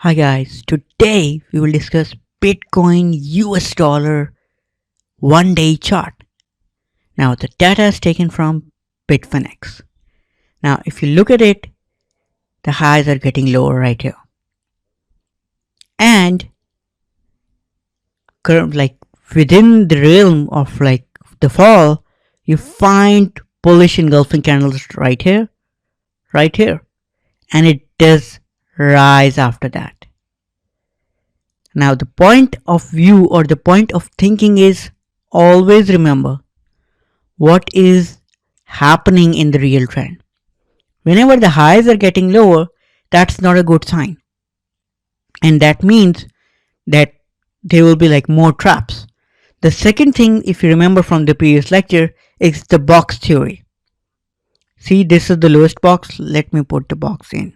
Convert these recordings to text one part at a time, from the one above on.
Hi guys, today we will discuss Bitcoin US dollar 1 day chart. Now the data is taken from Bitfinex. Now if you look at it, the highs are getting lower right here. And like within the realm of like the fall, you find bullish engulfing candles right here, and it does rise after that. Now the point of view or the point of thinking is always remember what is happening in the real trend. Whenever the highs are getting lower, that's not a good sign. And that means that there will be like more traps. The second thing, if you remember from the previous lecture, is the box theory. See, this is the lowest box. Let me put the box in.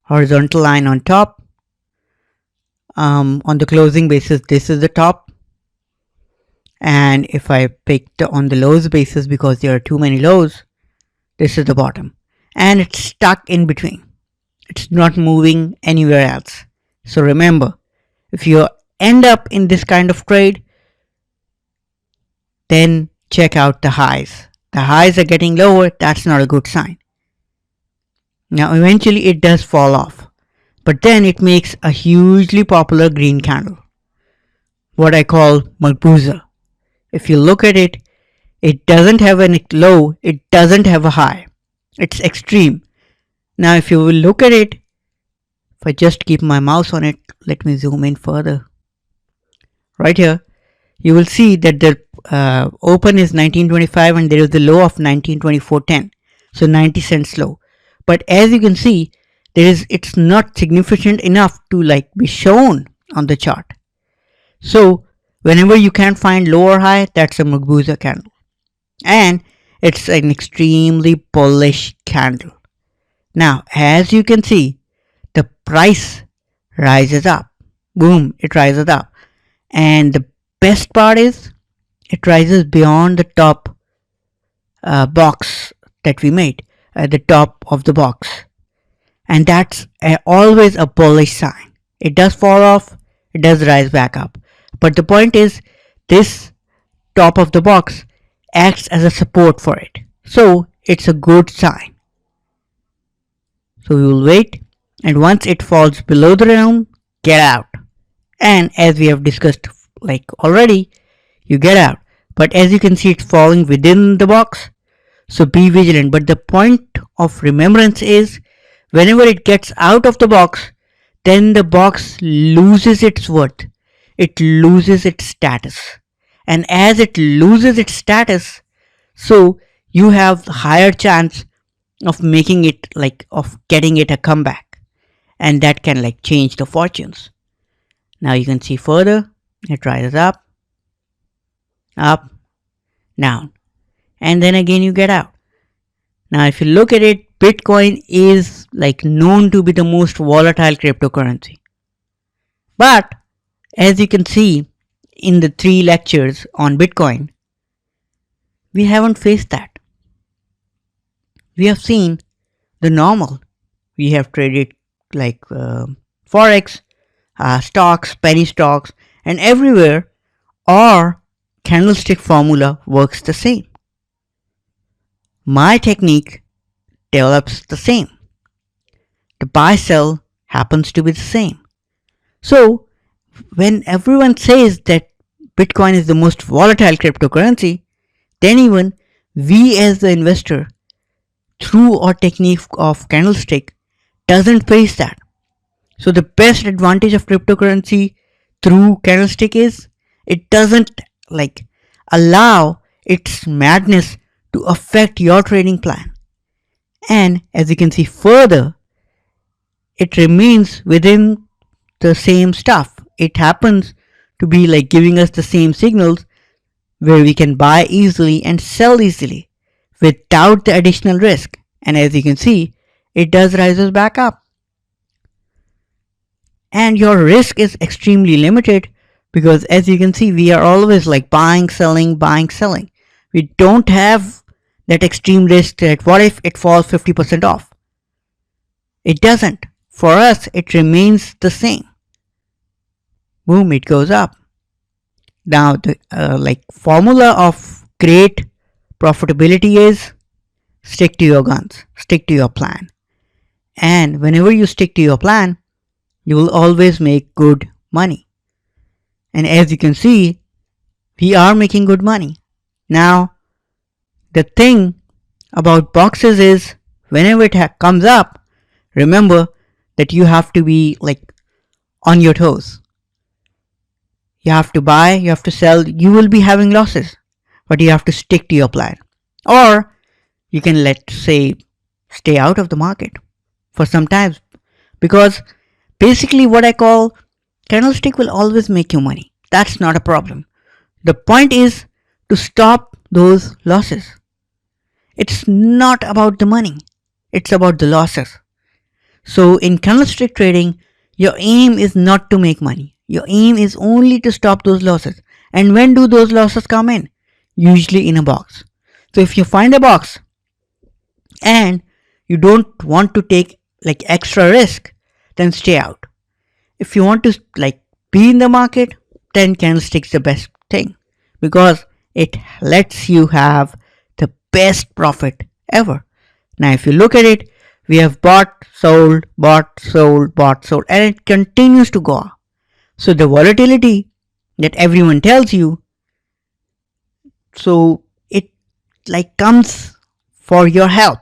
Horizontal line on top. On the closing basis, this is the top. And if I pick on the lows basis because there are too many lows, this is the bottom. And it's stuck in between. It's not moving anywhere else. So remember, if you end up in this kind of trade, then check out the highs. The highs are getting lower, that's not a good sign. Now eventually it does fall off, but then it makes a hugely popular green candle, what I call Marbuza. If you look at it, it doesn't have a low, it doesn't have a high. It's extreme. Now if you will look at it, if I just keep my mouse on it, let me zoom in further. Right here, you will see that the open is 1925 and there is the low of 1924.10. So 90 cents low. But as you can see, it's not significant enough to like be shown on the chart. So whenever you can't find low or high, that's a Marbuza candle. And it's an extremely bullish candle. Now, as you can see, the price rises up. Boom, it rises up. And the best part is, it rises beyond the top box that we made, at the top of the box. And that's always a bullish sign. It does fall off, it does rise back up. But the point is, this top of the box acts as a support for it. So it's a good sign. So we will wait, and once it falls below the realm, get out. And as we have discussed like already, you get out. But as you can see, it's falling within the box. So be vigilant. But the point of remembrance is, whenever it gets out of the box, then the box loses its worth. It loses its status. And as it loses its status, so you have higher chance of making it like, of getting it a comeback. And that can like change the fortunes. Now you can see further, it rises up, down, and then again you get out. Now if you look at it, Bitcoin is like known to be the most volatile cryptocurrency. But as you can see in the 3 lectures on Bitcoin, we haven't faced that. We have seen the normal. We have traded like Forex, stocks, penny stocks, and everywhere our candlestick formula works the same. My technique develops the same. The buy sell happens to be the same. So when everyone says that Bitcoin is the most volatile cryptocurrency, then even we as the investor, through our technique of candlestick, doesn't face that. So the best advantage of cryptocurrency through candlestick is, it doesn't like allow its madness to affect your trading plan. And as you can see further, it remains within the same stuff. It happens to be like giving us the same signals where we can buy easily and sell easily without the additional risk. And as you can see, it does rises back up. And your risk is extremely limited because as you can see, we are always like buying, selling. We don't have that extreme risk that what if it falls 50% off. It doesn't. For us, it remains the same. Boom, it goes up. Now, the formula of great profitability is stick to your guns, stick to your plan. And whenever you stick to your plan, you will always make good money. And as you can see, we are making good money. Now, the thing about boxes is whenever it comes up, remember that you have to be on your toes. You have to buy, you have to sell, you will be having losses, but you have to stick to your plan. Or you can, let's say, stay out of the market for some time, because basically what I call candlestick will always make you money. That's not a problem. The point is to stop those losses. It's not about the money, it's about the losses. So in candlestick trading, your aim is not to make money. Your aim is only to stop those losses. And when do those losses come in? Usually in a box. So if you find a box and you don't want to take extra risk, then stay out. If you want to be in the market, then candlestick's the best thing, because it lets you have the best profit ever. Now if you look at it, we have bought, sold, bought, sold, bought, sold, and it continues to go up. So the volatility that everyone tells you, so it comes for your help.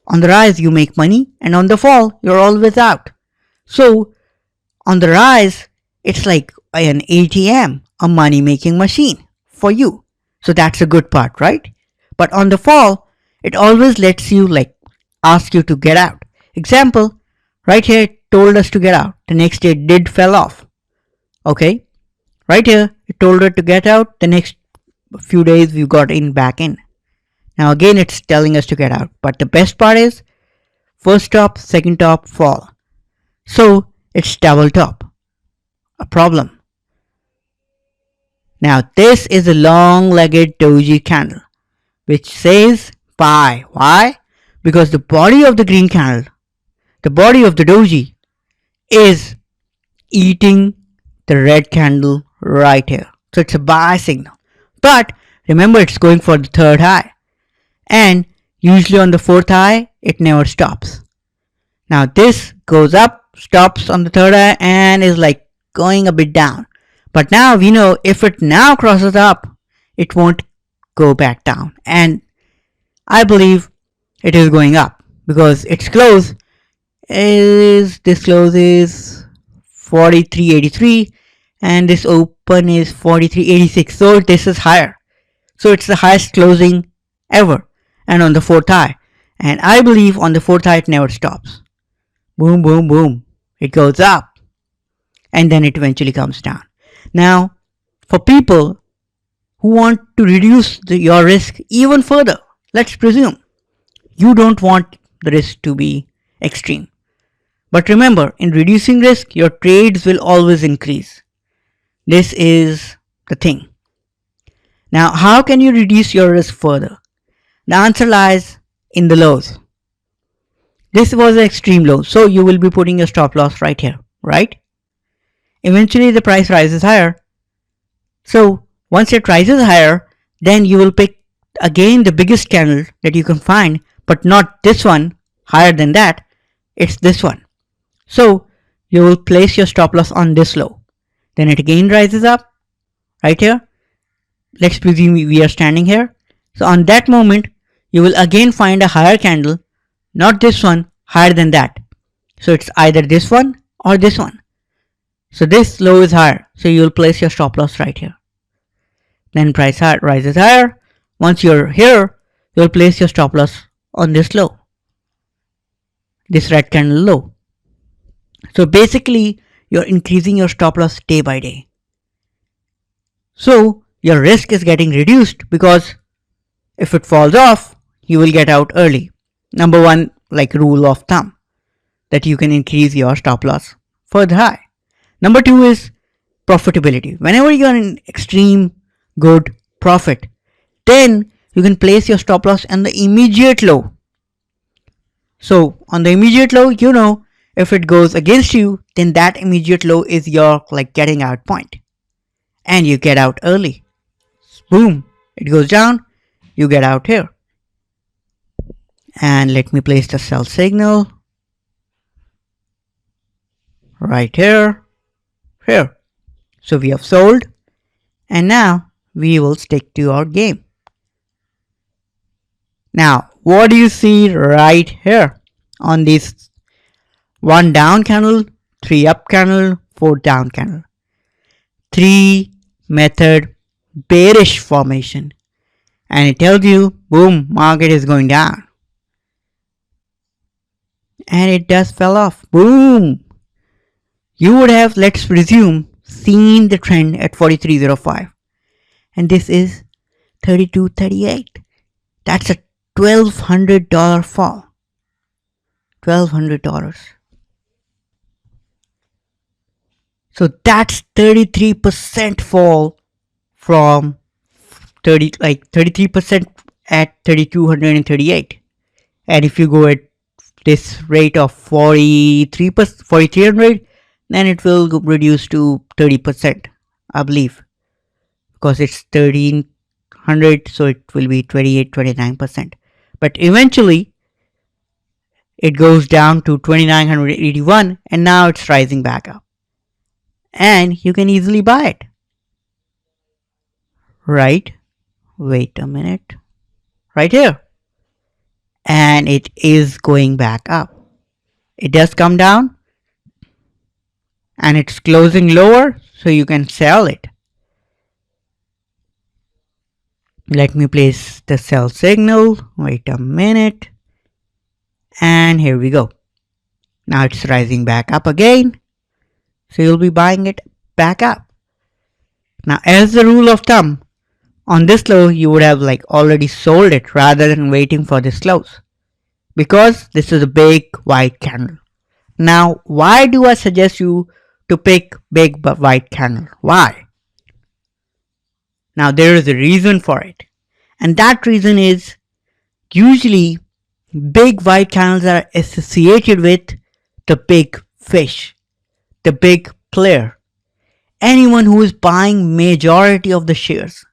On the rise you make money, and on the fall you're always out. So on the rise, it's like an ATM, a money making machine for you. So that's a good part, right? But on the fall, it always lets you ask you to get out. Example, right here it told us to get out. The next day it did fell off. Okay, right here it told her to get out. The next few days we got back in. Now again it's telling us to get out. But the best part is first top, second top, fall. So it's double top. A problem. Now this is a long-legged doji candle which says buy. Why? Because the body of the green candle, the body of the doji, is eating the red candle right here. So it's a buy signal. But remember, it's going for the third high. And usually on the fourth high, it never stops. Now this goes up, stops on the third eye, and is going a bit down. But now we know if it now crosses up, it won't go back down. And I believe it is going up because its close is, this close is 43.83 and this open is 43.86. So this is higher. So it's the highest closing ever, and on the fourth high. And I believe on the fourth high it never stops. Boom, boom, boom. It goes up and then it eventually comes down. Now, for people who want to reduce your risk even further, let's presume you don't want the risk to be extreme. But remember, in reducing risk, your trades will always increase. This is the thing. Now, how can you reduce your risk further? The answer lies in the lows. This was an extreme low, so you will be putting your stop loss right here, right? Eventually the price rises higher. So once it rises higher, then you will pick again the biggest candle that you can find, but not this one higher than that. It's this one. So you will place your stop loss on this low. Then it again rises up right here. Let's presume we are standing here. So on that moment, you will again find a higher candle, not this one, higher than that. So it's either this one or this one. So this low is higher. So you will place your stop loss right here. Then price rises higher. Once you're here, you will place your stop loss on this low, this red candle low. So basically, you're increasing your stop loss day by day. So your risk is getting reduced because if it falls off, you will get out early. Number one, rule of thumb, that you can increase your stop loss further high. Number two is profitability. Whenever you're in extreme good profit, then you can place your stop loss on the immediate low. So on the immediate low, If it goes against you, then that immediate low is your like getting out point. And you get out early. Boom, it goes down, you get out here. And let me place the sell signal right here. So we have sold, and now we will stick to our game. Now, what do you see right here on this 1 down candle, 3 up candle, 4 down candle? 3 method bearish formation, and it tells you, boom, market is going down. And it just fell off. Boom! You would have, let's presume, seen the trend at 43.05. And this is 32.38. That's a $1,200 fall. $1,200. So that's 33% fall from 33% at 3,238. And if you go at this rate of 4,300, then it will reduce to 30%, I believe, because it's 1,300, so it will be 29%. But eventually, it goes down to 2,981, and now it's rising back up. And you can easily buy it. Right? Wait a minute. Right here. And it is going back up. It does come down. And it's closing lower, so you can sell it. Let me place the sell signal. Wait a minute. And here we go. Now it's rising back up again. So you'll be buying it back up. Now, as a rule of thumb, on this low, you would have like already sold it rather than waiting for this close, because this is a big white candle. Now, why do I suggest you to pick big white candle? Why? Now, there is a reason for it. And that reason is, usually big white candles are associated with the big fish, the big player, anyone who is buying majority of the shares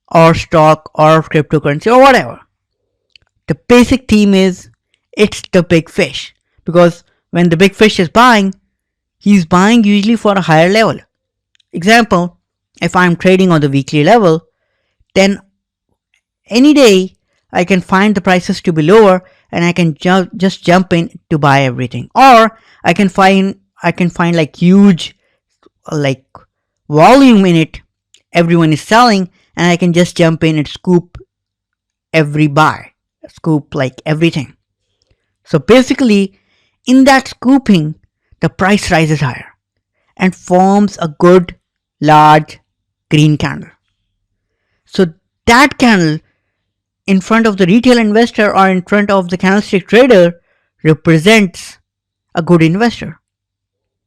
or stock or cryptocurrency or whatever. The basic theme is it's the big fish, because when the big fish is buying, he's buying usually for a higher level. Example, if I'm trading on the weekly level, then any day I can find the prices to be lower and I can just jump in to buy everything. Or I can find like huge like volume in it, everyone is selling, and I can just jump in and scoop every buy, scoop like everything. So basically, in that scooping, the price rises higher and forms a good large green candle. So that candle in front of the retail investor or in front of the candlestick trader represents a good investor.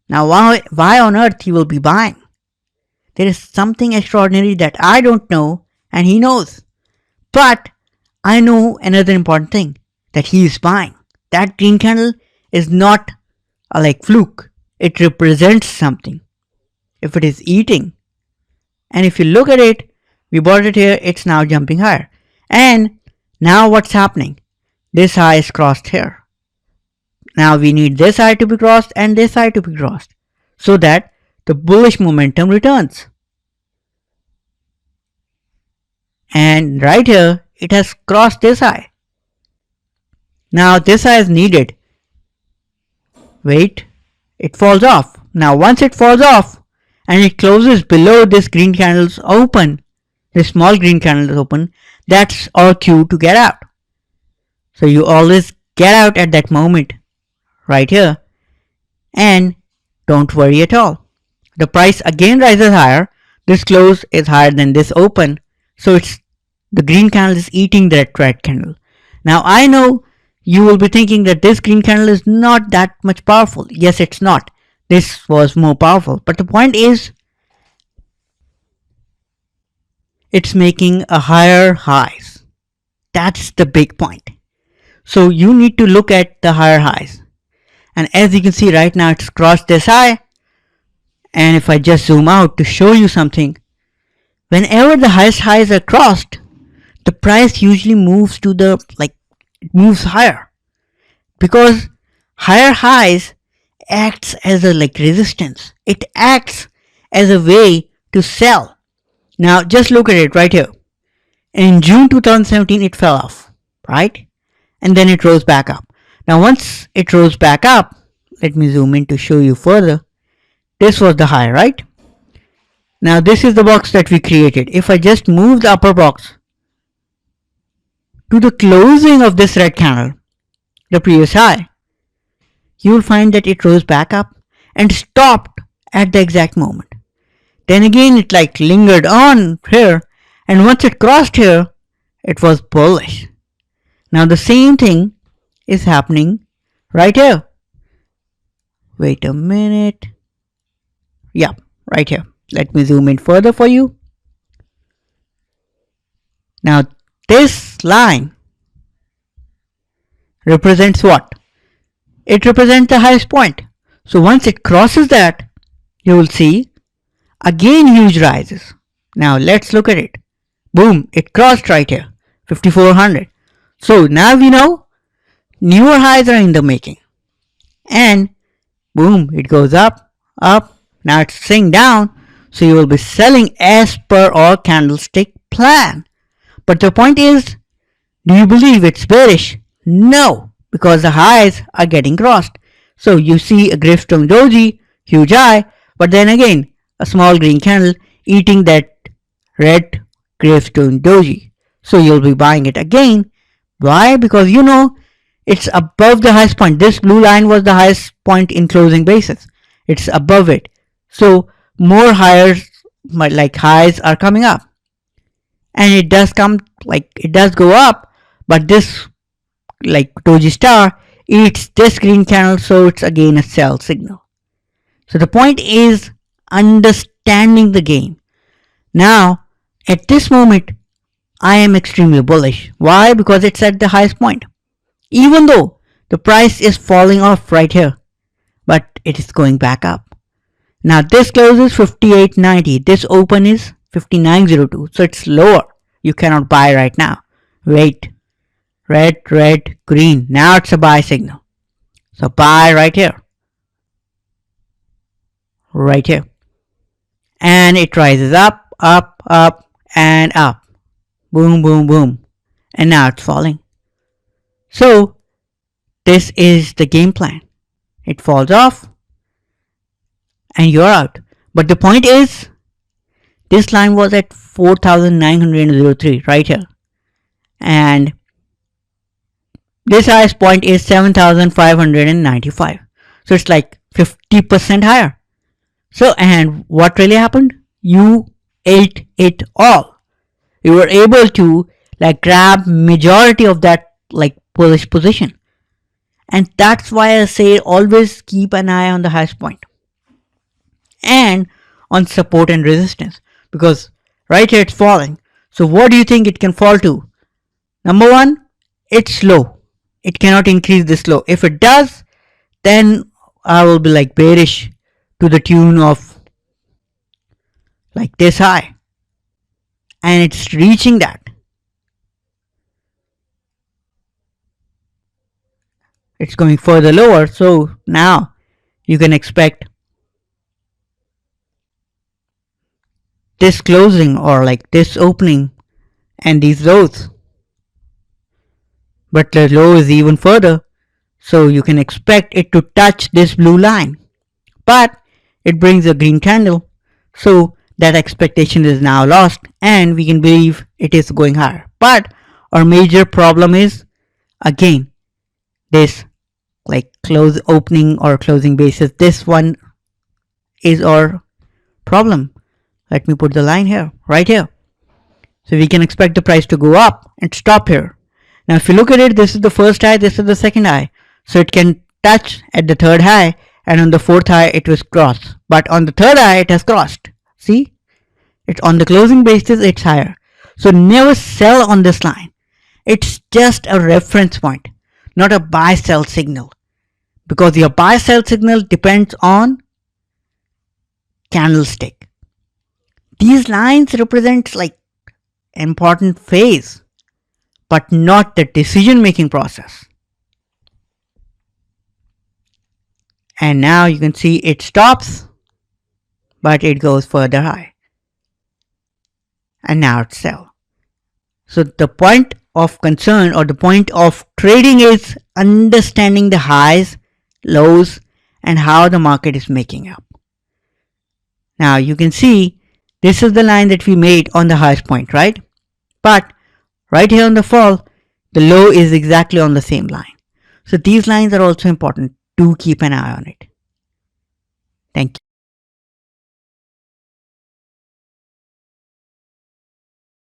Now, why on earth he will be buying? There is something extraordinary that I don't know and he knows. But I know another important thing, that he is buying. That green candle is not a like fluke. It represents something. If it is eating, and if you look at it, we bought it here, it's now jumping higher. And now what's happening? This high is crossed here. Now we need this high to be crossed and this high to be crossed, so that the bullish momentum returns. And right here, it has crossed this high. Now this high is needed. Wait, it falls off. Now once it falls off and it closes below this green candle's open, this small green candle is open, that's our cue to get out. So you always get out at that moment, right here, and don't worry at all. The price again rises higher. This close is higher than this open, so it's the green candle is eating that red candle. Now I know you will be thinking that this green candle is not that much powerful. Yes, it's not. This was more powerful. But the point is, it's making a higher highs. That's the big point. So you need to look at the higher highs. And as you can see right now, it's crossed this high. And if I just zoom out to show you something, whenever the highest highs are crossed, the price usually moves to the, it moves higher, because higher highs acts as a resistance. It acts as a way to sell. Now just look at it right here. In June 2017 it fell off, right? And then it rose back up. Now once it rose back up, let me zoom in to show you further. This was the high, right? Now this is the box that we created. If I just move the upper box to the closing of this red candle, the previous high, you will find that it rose back up and stopped at the exact moment. Then again it lingered on here, and once it crossed here, it was bullish. Now the same thing is happening right here. Wait a minute. Yeah, right here. Let me zoom in further for you. Now this line represents what? It represents the highest point. So once it crosses that, you will see again huge rises. Now let's look at it. Boom, it crossed right here, 5400. So now we know newer highs are in the making. And boom, it goes up, up. Now it's staying down. So you will be selling as per our candlestick plan. But the point is, do you believe it's bearish? No, because the highs are getting crossed. So you see a gravestone doji, huge high, but then again a small green candle eating that red gravestone doji. So you'll be buying it again. Why? Because you know it's above the highest point. This blue line was the highest point in closing basis. It's above it. So more highs are coming up. And it does come, it does go up, but this doji star eats this green candle, so it's again a sell signal. So the point is understanding the game. Now at this moment I am extremely bullish. Why? Because it's at the highest point, even though the price is falling off right here, but it is going back up. Now this closes 58.90. This open is 59.02. So it's lower. You cannot buy right now. Wait. Red, red, green. Now it's a buy signal. So buy right here. Right here. And it rises up, up, up, and up. Boom, boom, boom. And now it's falling. So this is the game plan. It falls off and you're out. But the point is, this line was at 4,903 right here. And this highest point is 7,595. So it's 50% higher. So, and what really happened? You ate it all. You were able to grab majority of that bullish position. And that's why I say always keep an eye on the highest point and on support and resistance, because right here it's falling. So what do you think it can fall to? Number one, it's low. It cannot increase this low. If it does, then I will be bearish to the tune of this high, and it's reaching that. It's going further lower. So now you can expect this closing or this opening and these lows. But the low is even further. So you can expect it to touch this blue line. But it brings a green candle. So that expectation is now lost and we can believe it is going higher. But our major problem is, again, this close opening or closing basis. This one is our problem. Let me put the line here, right here. So we can expect the price to go up and stop here. Now if you look at it, this is the first high, this is the second high. So it can touch at the third high, and on the fourth high it was crossed. But on the third high it has crossed. See? It's on the closing basis, it's higher. So never sell on this line. It's just a reference point, not a buy sell signal. because your buy sell signal depends on candlestick. These lines represent like important phase, but not the decision making process. And now you can see it stops, but it goes further high. And now it's sell. So the point of concern or the point of trading is understanding the highs, lows, and how the market is making up. Now you can see this is the line that we made on the highest point, right? But right here on the fall, the low is exactly on the same line. So these lines are also important. Do keep an eye on it. Thank you.